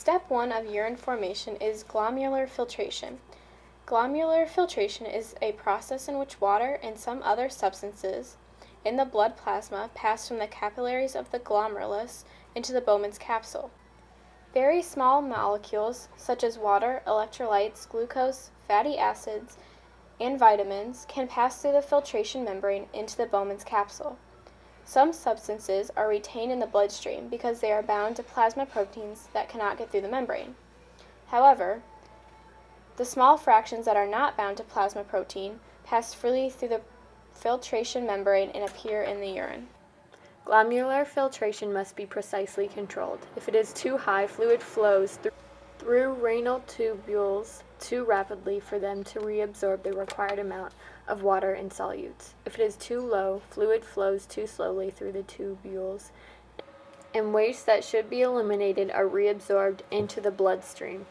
Step 1 of urine formation is glomerular filtration. Glomerular filtration is a process in which water and some other substances in the blood plasma pass from the capillaries of the glomerulus into the Bowman's capsule. Very small molecules, such as water, electrolytes, glucose, fatty acids, and vitamins, can pass through the filtration membrane into the Bowman's capsule. Some substances are retained in the bloodstream because they are bound to plasma proteins that cannot get through the membrane. However, the small fractions that are not bound to plasma protein pass freely through the filtration membrane and appear in the urine. Glomerular filtration must be precisely controlled. If it is too high, fluid flows through renal tubules too rapidly for them to reabsorb the required amount of water and solutes. If it is too low, fluid flows too slowly through the tubules, and wastes that should be eliminated are reabsorbed into the bloodstream.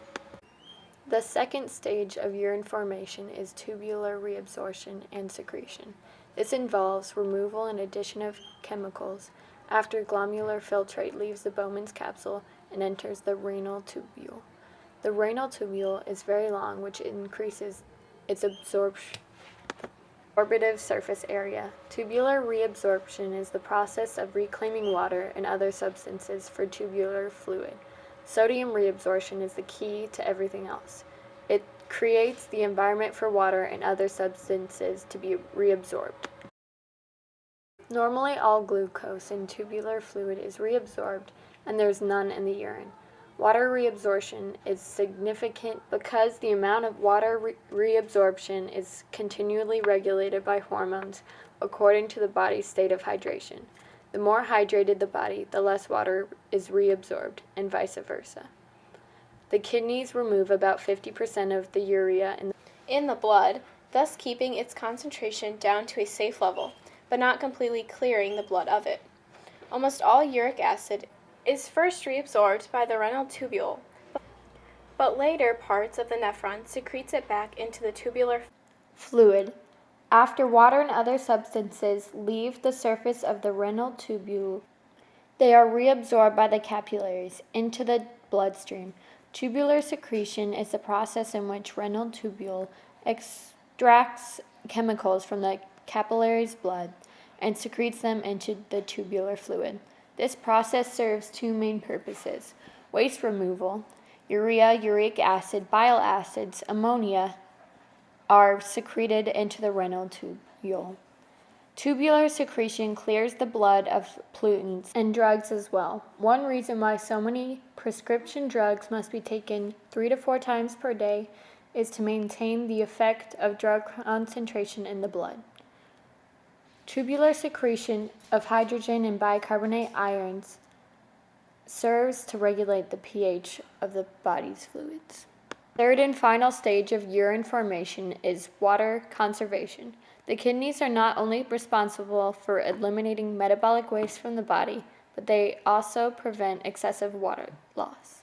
The second stage of urine formation is tubular reabsorption and secretion. This involves removal and addition of chemicals after glomerular filtrate leaves the Bowman's capsule and enters the renal tubule. The renal tubule is very long, which increases its absorptive surface area. Tubular reabsorption is the process of reclaiming water and other substances for tubular fluid. Sodium reabsorption is the key to everything else. It creates the environment for water and other substances to be reabsorbed. Normally, all glucose in tubular fluid is reabsorbed, and there is none in the urine. Water reabsorption is significant because the amount of water reabsorption is continually regulated by hormones according to the body's state of hydration. The more hydrated the body, the less water is reabsorbed, and vice versa. The kidneys remove about 50% of the urea in the blood, thus keeping its concentration down to a safe level, but not completely clearing the blood of it. Almost all uric acid is first reabsorbed by the renal tubule, but later parts of the nephron secretes it back into the tubular fluid. After water and other substances leave the surface of the renal tubule, they are reabsorbed by the capillaries into the bloodstream. Tubular secretion is the process in which renal tubule extracts chemicals from the capillary's blood and secretes them into the tubular fluid. This process serves two main purposes: waste removal. Urea, uric acid, bile acids, ammonia are secreted into the renal tubule. Tubular secretion clears the blood of pollutants and drugs as well. One reason why so many prescription drugs must be taken 3 to 4 times per day is to maintain the effect of drug concentration in the blood. Tubular secretion of hydrogen and bicarbonate ions serves to regulate the pH of the body's fluids. Third and final stage of urine formation is water conservation. The kidneys are not only responsible for eliminating metabolic waste from the body, but they also prevent excessive water loss.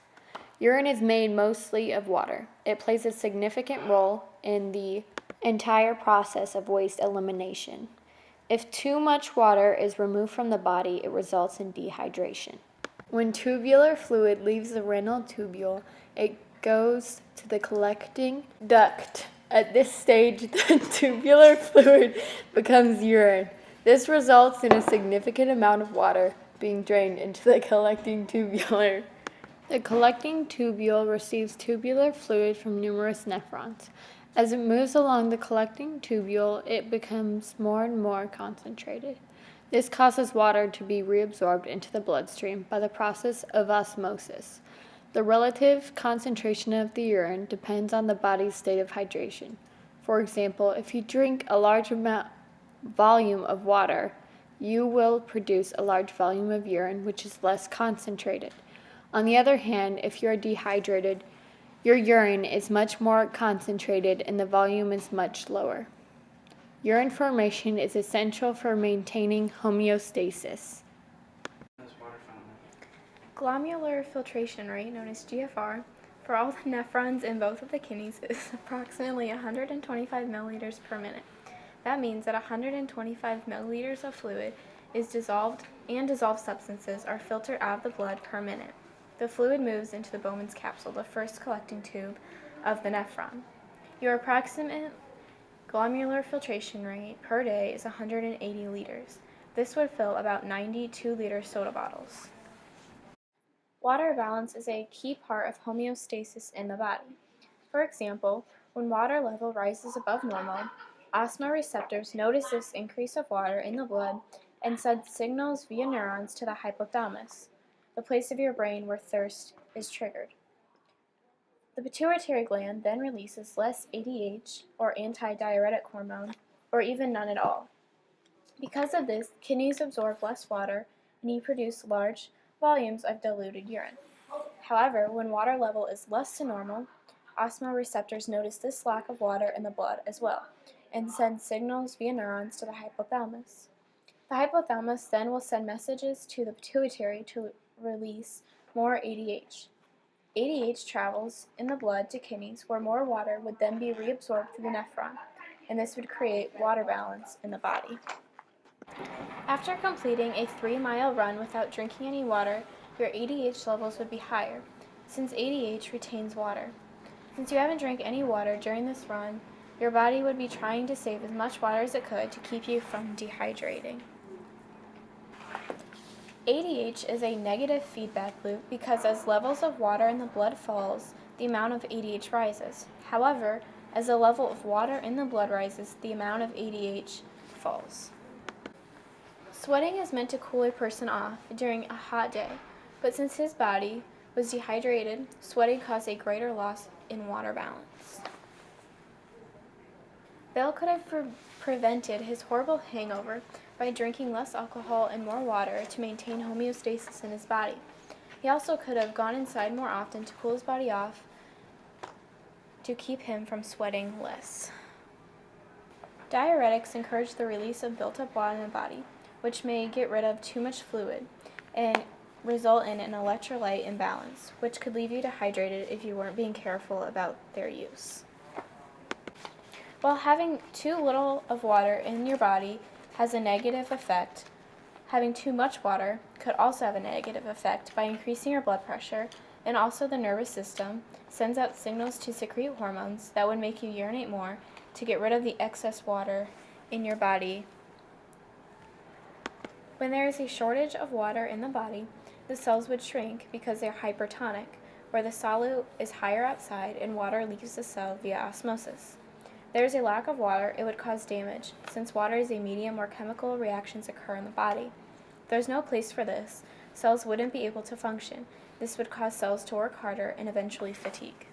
Urine is made mostly of water. It plays a significant role in the entire process of waste elimination. If too much water is removed from the body, it results in dehydration. When tubular fluid leaves the renal tubule, it goes to the collecting duct. At this stage, the tubular fluid becomes urine. This results in a significant amount of water being drained into the collecting tubule. The collecting tubule receives tubular fluid from numerous nephrons. As it moves along the collecting tubule, it becomes more and more concentrated. This causes water to be reabsorbed into the bloodstream by the process of osmosis. The relative concentration of the urine depends on the body's state of hydration. For example, if you drink a large volume of water, you will produce a large volume of urine, which is less concentrated. On the other hand, if you are dehydrated, your urine is much more concentrated and the volume is much lower. Urine formation is essential for maintaining homeostasis. Glomerular filtration rate, known as GFR, for all the nephrons in both of the kidneys is approximately 125 milliliters per minute. That means that 125 milliliters of fluid is dissolved, and dissolved substances are filtered out of the blood per minute. The fluid moves into the Bowman's capsule, the first collecting tube of the nephron. Your approximate glomerular filtration rate per day is 180 liters. This would fill about 90 2-liter soda bottles. Water balance is a key part of homeostasis in the body. For example, when water level rises above normal, osmoreceptors notice this increase of water in the blood and send signals via neurons to the hypothalamus, the place of your brain where thirst is triggered. The pituitary gland then releases less ADH, or antidiuretic hormone, or even none at all. Because of this, kidneys absorb less water and you produce large volumes of diluted urine. However, when water level is less than normal, osmoreceptors notice this lack of water in the blood as well and send signals via neurons to the hypothalamus. The hypothalamus then will send messages to the pituitary to release more ADH. ADH travels in the blood to kidneys where more water would then be reabsorbed through the nephron, and this would create water balance in the body. After completing a 3-mile run without drinking any water, your ADH levels would be higher, since ADH retains water. Since you haven't drank any water during this run, your body would be trying to save as much water as it could to keep you from dehydrating. ADH is a negative feedback loop because as levels of water in the blood falls, the amount of ADH rises. However, as the level of water in the blood rises, the amount of ADH falls. Sweating is meant to cool a person off during a hot day, but since his body was dehydrated, sweating caused a greater loss in water balance. Bill could have prevented his horrible hangover by drinking less alcohol and more water to maintain homeostasis in his body. He also could have gone inside more often to cool his body off to keep him from sweating less. Diuretics encourage the release of built-up water in the body, which may get rid of too much fluid and result in an electrolyte imbalance, which could leave you dehydrated if you weren't being careful about their use. While having too little of water in your body has a negative effect, having too much water could also have a negative effect by increasing your blood pressure, and also the nervous system sends out signals to secrete hormones that would make you urinate more to get rid of the excess water in your body. When there is a shortage of water in the body, the cells would shrink because they're hypertonic, where the solute is higher outside and water leaves the cell via osmosis. If there is a lack of water, it would cause damage, since water is a medium where chemical reactions occur in the body. If there's no place for this, cells wouldn't be able to function. This would cause cells to work harder and eventually fatigue.